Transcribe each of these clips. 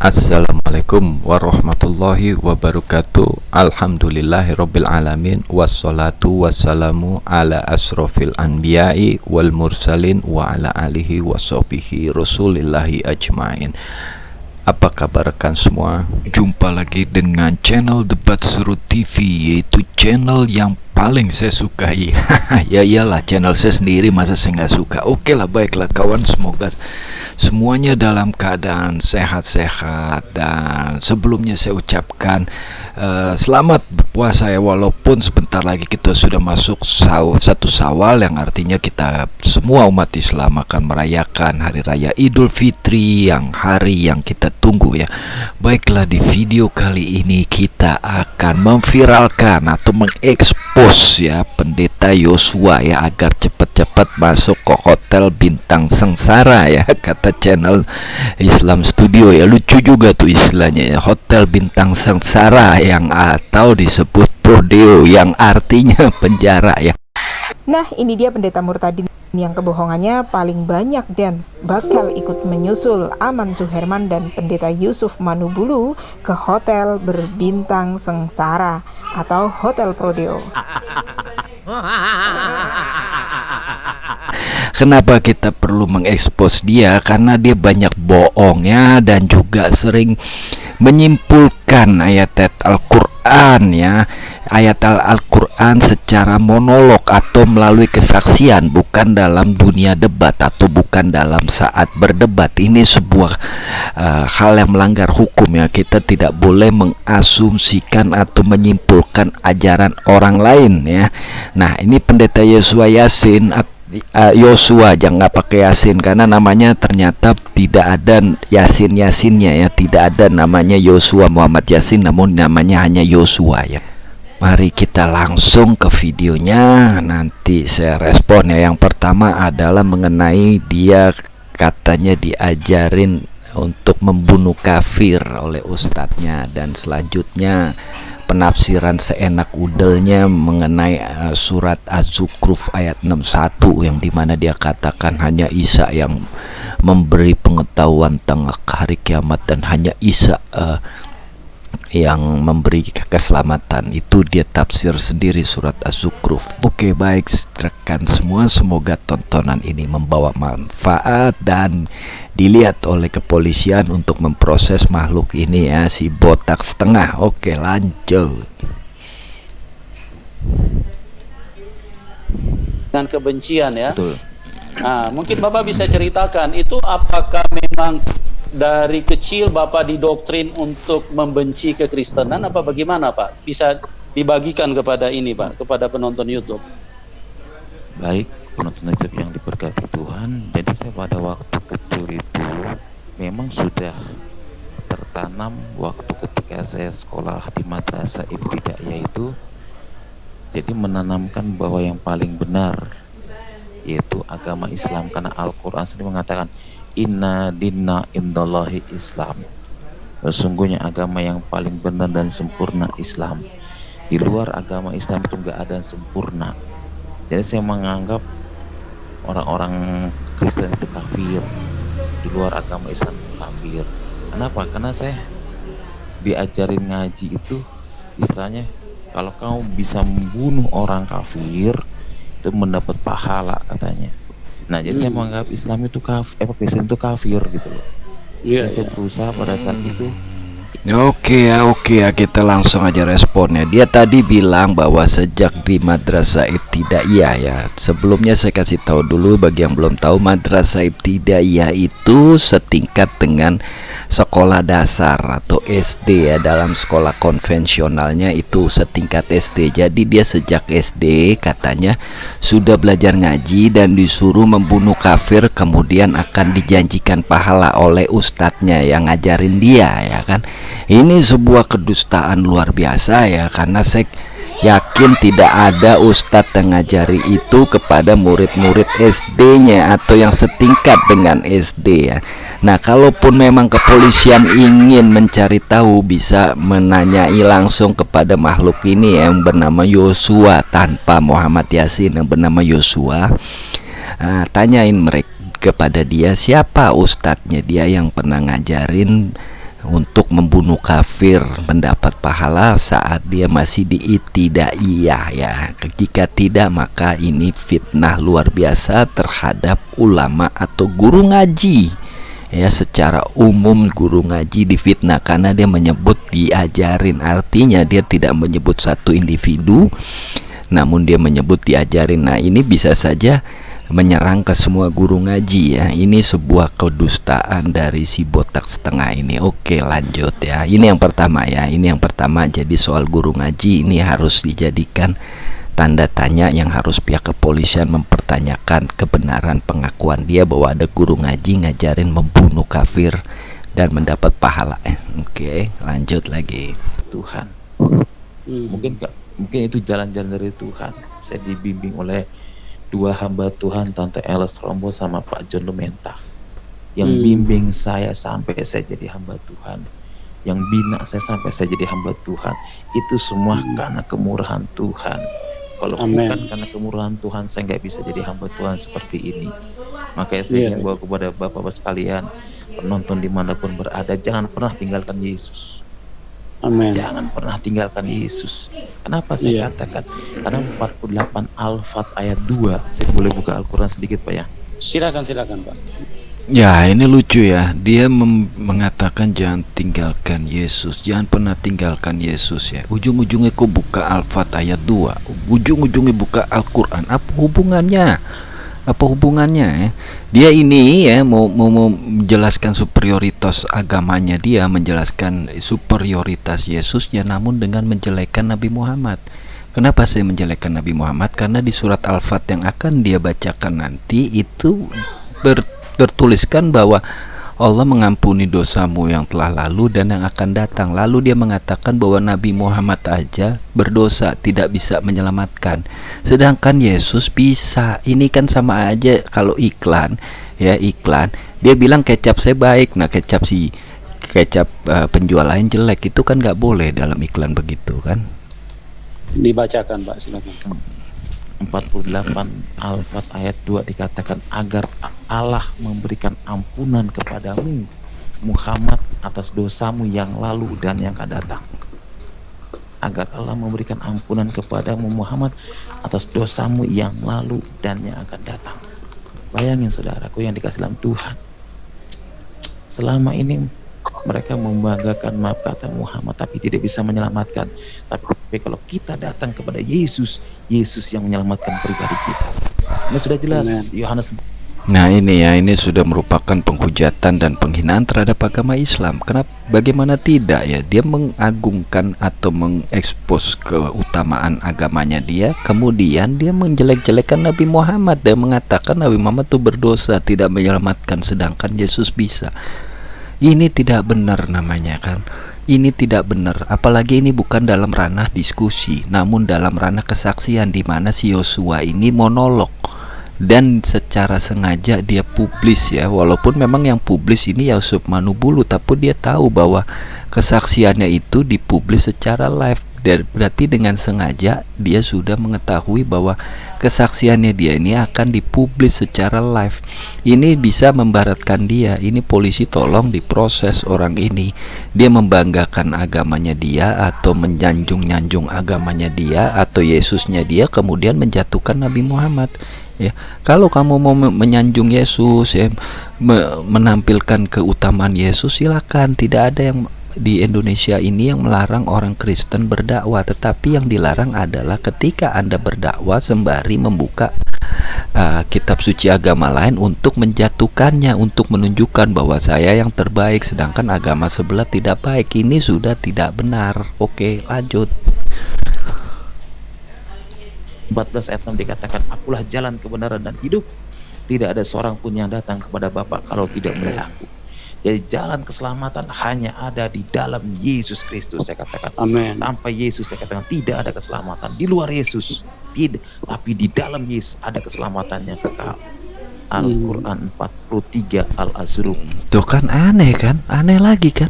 Assalamualaikum warahmatullahi wabarakatuh. Alhamdulillahirabbil alamin wassalatu wassalamu ala asrofil anbiya'i wal mursalin wa ala alihi washabihi rasulillahi ajmain. Apa kabar rekan semua? Jumpa lagi dengan channel Debat Seru TV, yaitu channel yang paling saya sukai. Ya iyalah, channel saya sendiri, masa saya nggak suka? Oke lah, baiklah kawan, semoga semuanya dalam keadaan sehat-sehat. Dan sebelumnya saya ucapkan selamat berpuasa ya, walaupun sebentar lagi kita sudah masuk satu Syawal, yang artinya kita semua umat Islam akan merayakan hari raya Idul Fitri, yang hari yang kita tunggu ya. Baiklah, di video kali ini kita akan memviralkan atau mengekspos ya Pendeta Yosua ya, agar cepat-cepat masuk ke hotel bintang sengsara ya, kata channel Islam Studio ya. Lucu juga tuh istilahnya ya, hotel bintang sengsara, yang atau disebut prodeo, yang artinya penjara ya. Nah, ini dia pendeta murtadin yang kebohongannya paling banyak dan bakal ikut menyusul Aman Suherman dan pendeta Yusuf Manubulu ke hotel berbintang sengsara atau hotel prodeo. Kenapa kita perlu mengekspos dia? Karena dia banyak bohongnya dan juga sering menyimpulkan ayat-ayat Al-Quran ya, ayat Al-Quran secara monolog atau melalui kesaksian, bukan dalam dunia debat atau bukan dalam saat berdebat. Ini sebuah hal yang melanggar hukum ya. Kita tidak boleh mengasumsikan atau menyimpulkan ajaran orang lain ya. Nah, ini pendeta Yosua Yasin, Yosua, jangan pakai Yasin karena namanya ternyata tidak ada Yasinnya ya, tidak ada namanya Yosua Muhammad Yasin, namun namanya hanya Yosua ya. Mari kita langsung ke videonya, nanti saya respon ya. Yang pertama adalah mengenai dia katanya diajarin untuk membunuh kafir oleh ustadznya, dan selanjutnya penafsiran seenak udelnya mengenai surat Az-Zukhruf ayat 61, yang dimana dia katakan hanya Isa yang memberi pengetahuan tentang hari kiamat dan hanya Isa yang memberi keselamatan. Itu dia tafsir sendiri surat Az-Zukhruf. Oke, baik rekan semua, semoga tontonan ini membawa manfaat dan dilihat oleh kepolisian untuk memproses makhluk ini ya, si botak setengah. Oke, lanjut. Dengan kebencian ya. Betul. Nah, mungkin Bapak bisa ceritakan itu, apakah memang dari kecil Bapak didoktrin untuk membenci kekristenan apa bagaimana Pak? Bisa dibagikan kepada ini Pak, kepada penonton YouTube. Baik, penonton YouTube yang diberkati Tuhan. Jadi saya pada waktu kecil itu memang sudah tertanam waktu ketika saya sekolah di madrasah ibtidaiyah itu, jadi menanamkan bahwa yang paling benar yaitu agama Islam, karena Al-Quran sendiri mengatakan inna dinna indallahi Islam, sesungguhnya agama yang paling benar dan sempurna Islam. Di luar agama Islam itu nggak ada yang sempurna. Jadi saya menganggap orang-orang Kristen itu kafir, di luar agama Islam itu kafir. Kenapa? Karena saya diajarin ngaji itu istilahnya, kalau kamu bisa membunuh orang kafir itu mendapat pahala katanya. Nah, jadi saya menganggap Islam itu Kristen itu kafir gitu loh. Saya berusaha pada saat itu. Oke ya, kita langsung aja responnya. Dia tadi bilang bahwa sejak di madrasah ibtidaiyah ya. Sebelumnya saya kasih tahu dulu bagi yang belum tahu, madrasah ibtidaiyah itu setingkat dengan sekolah dasar atau SD ya. Dalam sekolah konvensionalnya itu setingkat SD. Jadi dia sejak SD katanya sudah belajar ngaji dan disuruh membunuh kafir, kemudian akan dijanjikan pahala oleh ustadznya yang ngajarin dia ya kan. Ini sebuah kedustaan luar biasa ya, karena saya yakin tidak ada ustadz yang ngajari itu kepada murid-murid SD-nya atau yang setingkat dengan SD ya. Nah, kalaupun memang kepolisian ingin mencari tahu, bisa menanyai langsung kepada makhluk ini yang bernama Yosua, tanpa Muhammad Yasin, yang bernama Yosua. Tanyain mereka kepada dia siapa ustadznya dia yang pernah ngajarin untuk membunuh kafir mendapat pahala saat dia masih di ibtidaiyah ya. Jika tidak, maka ini fitnah luar biasa terhadap ulama atau guru ngaji ya. Secara umum guru ngaji difitnah karena dia menyebut diajarin, artinya dia tidak menyebut satu individu, namun dia menyebut diajarin. Nah, ini bisa saja menyerang ke semua guru ngaji ya. Ini sebuah kedustaan dari si botak setengah ini. Oke, lanjut ya. Ini yang pertama ya. Ini yang pertama. Jadi soal guru ngaji ini harus dijadikan tanda tanya, yang harus pihak kepolisian mempertanyakan kebenaran pengakuan dia bahwa ada guru ngaji ngajarin membunuh kafir dan mendapat pahala. Oke, lanjut lagi. Tuhan. Mungkin itu jalan-jalan dari Tuhan. Saya dibimbing oleh dua hamba Tuhan, Tante Eles Rombo sama Pak John Lumenta, yang bimbing saya sampai saya jadi hamba Tuhan, yang bina saya sampai saya jadi hamba Tuhan. Itu semua karena kemurahan Tuhan. Kalau bukan karena kemurahan Tuhan, saya nggak bisa jadi hamba Tuhan seperti ini. Makanya saya ingin bawa kepada Bapak-Bapak sekalian, penonton dimanapun berada, jangan pernah tinggalkan Yesus. Amin. Jangan pernah tinggalkan Yesus. Kenapa saya katakan? Karena 48 Al-Fat ayat 2. Saya boleh buka Al-Quran sedikit Pak ya? Silakan Pak. Ya, ini lucu ya. Dia mengatakan jangan tinggalkan Yesus, jangan pernah tinggalkan Yesus ya. Ujung-ujungnya kok buka Al-Fat ayat 2, ujung-ujungnya buka Al-Quran. Apa hubungannya? Ya? Dia ini ya mau menjelaskan superioritas agamanya, dia menjelaskan superioritas Yesus ya, namun dengan menjelekkan Nabi Muhammad. Kenapa saya menjelekkan Nabi Muhammad? Karena di surat Al-Fat yang akan dia bacakan nanti itu tertuliskan bahwa Allah mengampuni dosamu yang telah lalu dan yang akan datang. Lalu dia mengatakan bahwa Nabi Muhammad aja berdosa, tidak bisa menyelamatkan. Sedangkan Yesus bisa. Ini kan sama aja kalau iklan, ya iklan. Dia bilang kecap saya baik, nah kecap penjual lain jelek. Itu kan nggak boleh dalam iklan begitu kan? Dibacakan Pak, silakan. 48 Al-Fat ayat 2 dikatakan agar Allah memberikan ampunan kepadamu Muhammad atas dosamu yang lalu dan yang akan datang. Agar Allah memberikan ampunan kepadamu Muhammad atas dosamu yang lalu dan yang akan datang. Bayangin saudaraku yang dikasih dalam Tuhan, selama ini mereka membanggakan maaf kata Muhammad tapi tidak bisa menyelamatkan. Tapi kalau kita datang kepada Yesus, Yesus yang menyelamatkan pribadi kita. Ini sudah jelas. Yohanes. Nah ini ya, ini sudah merupakan penghujatan dan penghinaan terhadap agama Islam. Kenapa? Bagaimana tidak ya? Dia mengagungkan atau mengekspos keutamaan agamanya dia, kemudian dia menjelek-jelekan Nabi Muhammad dan mengatakan Nabi Muhammad itu berdosa, tidak menyelamatkan, sedangkan Yesus bisa. Ini tidak benar namanya kan. Ini tidak benar, apalagi ini bukan dalam ranah diskusi, namun dalam ranah kesaksian, di mana si Yosua ini monolog dan secara sengaja dia publis ya. Walaupun memang yang publis ini Yusuf Manubulu, tapi dia tahu bahwa kesaksiannya itu dipublis secara live. Dan berarti dengan sengaja dia sudah mengetahui bahwa kesaksiannya dia ini akan dipublis secara live. Ini bisa membaratkan dia. Ini polisi tolong diproses orang ini. Dia membanggakan agamanya dia, atau menyanjung-nyanjung agamanya dia atau Yesusnya dia, kemudian menjatuhkan Nabi Muhammad. Ya, kalau kamu mau menyanjung Yesus ya, menampilkan keutamaan Yesus, silakan. Tidak ada yang di Indonesia ini yang melarang orang Kristen berdakwah, tetapi yang dilarang adalah ketika Anda berdakwah sembari membuka kitab suci agama lain untuk menjatuhkannya, untuk menunjukkan bahwa saya yang terbaik sedangkan agama sebelah tidak baik. Ini sudah tidak benar. Oke, lanjut. 14 ayat 6 dikatakan, akulah jalan kebenaran dan hidup, tidak ada seorang pun yang datang kepada Bapa kalau tidak melalui aku. Jadi jalan keselamatan hanya ada di dalam Yesus Kristus. Saya katakan, amin. Tanpa Yesus saya katakan tidak ada keselamatan. Di luar Yesus tidak, tapi di dalam Yesus ada keselamatan yang kekal. Al-Quran 43 Al-Azruk. Tuh kan aneh kan? Aneh lagi kan?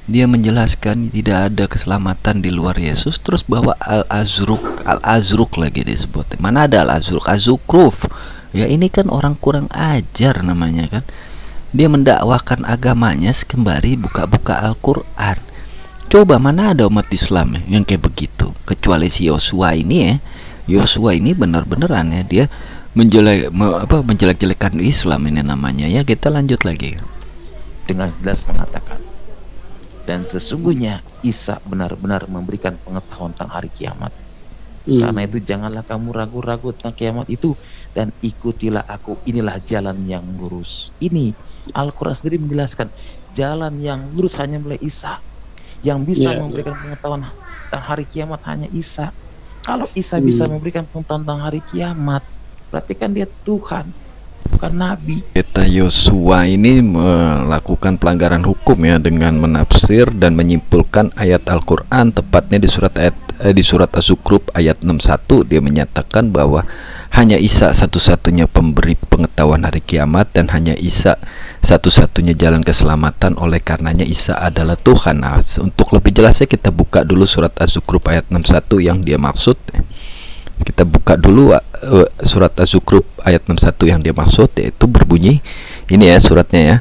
Dia menjelaskan tidak ada keselamatan di luar Yesus, terus bawa Al-Azruk lagi disebut. Mana ada Al-Azruk? Azukruf. Ya ini kan orang kurang ajar namanya kan. Dia mendakwakan agamanya sembari buka-buka Al-Quran. Coba mana ada umat Islam yang kayak begitu, kecuali si Yosua ini ya. Yosua ini benar-beneran ya, dia menjelek-jelekan Islam ini namanya ya. Kita lanjut lagi. Dengan jelas mengatakan, dan sesungguhnya Isa benar-benar memberikan pengetahuan tentang hari kiamat. Karena itu janganlah kamu ragu-ragu tentang kiamat itu, dan ikutilah aku, inilah jalan yang lurus. Ini Al-Quran sendiri menjelaskan jalan yang lurus hanya mulai Isa. Yang bisa memberikan pengetahuan tentang hari kiamat hanya Isa. Kalau Isa bisa memberikan pengetahuan tentang hari kiamat, berarti kan dia Tuhan, bukan Nabi. Kita Yosua ini melakukan pelanggaran hukum ya, dengan menafsir dan menyimpulkan ayat Al-Quran, tepatnya di surat Az-Zukhruf ayat 61. Dia menyatakan bahwa hanya Isa satu-satunya pemberi pengetahuan hari kiamat, dan hanya Isa satu-satunya jalan keselamatan, oleh karenanya Isa adalah Tuhan. Nah, untuk lebih jelasnya kita buka dulu surat Az-Zukhruf ayat 61 yang dia maksud. Kita buka dulu surat Az-Zukhruf ayat 61 yang dia maksud, yaitu berbunyi ini ya suratnya ya.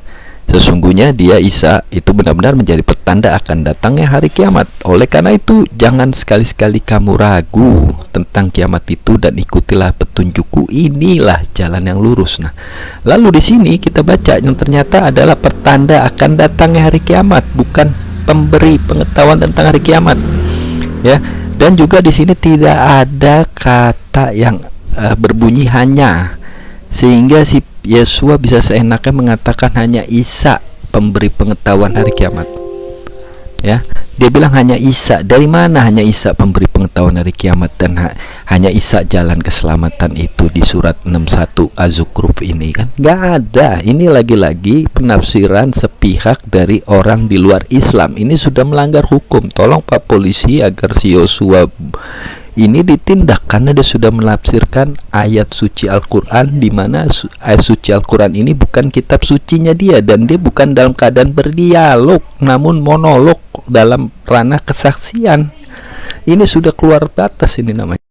Sesungguhnya dia Isa itu benar-benar menjadi pertanda akan datangnya hari kiamat. Oleh karena itu jangan sekali-sekali kamu ragu tentang kiamat itu, dan ikutilah petunjukku, inilah jalan yang lurus. Nah, lalu di sini kita baca yang ternyata adalah pertanda akan datangnya hari kiamat, bukan pemberi pengetahuan tentang hari kiamat. Ya, dan juga di sini tidak ada kata yang berbunyi hanya, sehingga si Yesua bisa seenaknya mengatakan hanya Isa pemberi pengetahuan hari kiamat. Ya, dia bilang hanya Isa. Dari mana hanya Isa pemberi pengetahuan hari kiamat dan hanya Isa jalan keselamatan itu di surat 61 Az-Zukhruf ini kan? Nggak ada. Ini lagi-lagi penafsiran sepihak dari orang di luar Islam. Ini sudah melanggar hukum. Tolong Pak Polisi agar si Yosua ini ditindak, karena dia sudah menafsirkan ayat suci Al-Quran, di mana ayat suci Al-Quran ini bukan kitab sucinya dia, dan dia bukan dalam keadaan berdialog, namun monolog dalam ranah kesaksian. Ini sudah keluar batas ini namanya.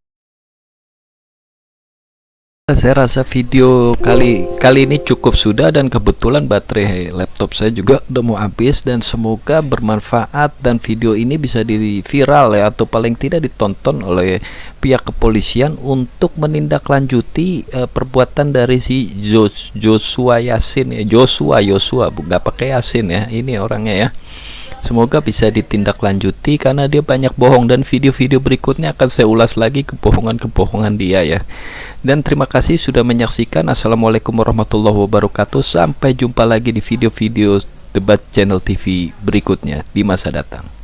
Saya rasa video kali ini cukup sudah, dan kebetulan baterai laptop saya juga udah mau habis, dan semoga bermanfaat dan video ini bisa di viral ya, atau paling tidak ditonton oleh pihak kepolisian untuk menindaklanjuti perbuatan dari si Joshua Yasin ya. Joshua nggak pakai Yasin ya, ini orangnya ya. Semoga bisa ditindaklanjuti, karena dia banyak bohong, dan video-video berikutnya akan saya ulas lagi kebohongan-kebohongan dia ya. Dan terima kasih sudah menyaksikan. Assalamualaikum warahmatullahi wabarakatuh. Sampai jumpa lagi di video-video Debat Channel TV berikutnya di masa datang.